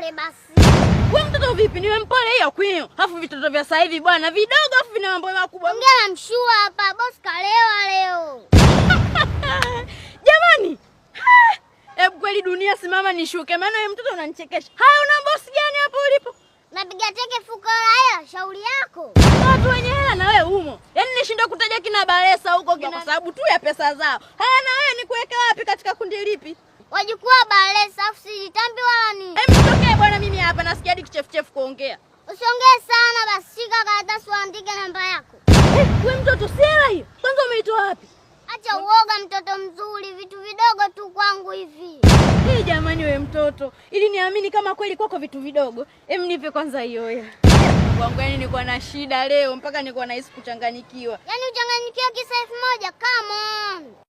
mpole basi. Wewe mtoto vipi? Niwe mpole hiyo kwenu. Alafu vitoto vya sasa hivi bwana vidogo afu vina mambo makubwa. Ongea na mshua hapa, boss kalewa leo. Jamani. Hebu kweli dunia simama nishuke. Maana wewe mtoto unanichekesha. Haya una boss gani hapo ulipo? Napiga teke fuko la hela, shauri yako. Watu wenye hela na wewe umo. Yaani nishinda kutaja kina Balesa huko kwa sababu tu ya pesa zao. Haya na wewe nikuweke wapi katika kundi lipi? Wajukuu Balesa afu sijitambi wala nini. Mtokee bwana mimi hapa nasikia hadi kichefuchefu kuongea. Usiongee sana basi, shika karatasi uandike namba yako. Wewe mtoto si hela hiyo. Kwanza umeitoa wapi? Acha uoga mtoto mzuri, vitu vidogo tu kwangu hivi. Jamani wewe mtoto, ili niamini kama kweli kwako vitu vidogo. Nipe kwanza hiyo hela. Wangu yani nilikuwa na shida leo mpaka nilikuwa nahisi kuchanganyikiwa. Yaani uchanganyikiwa kisa 1000, come on.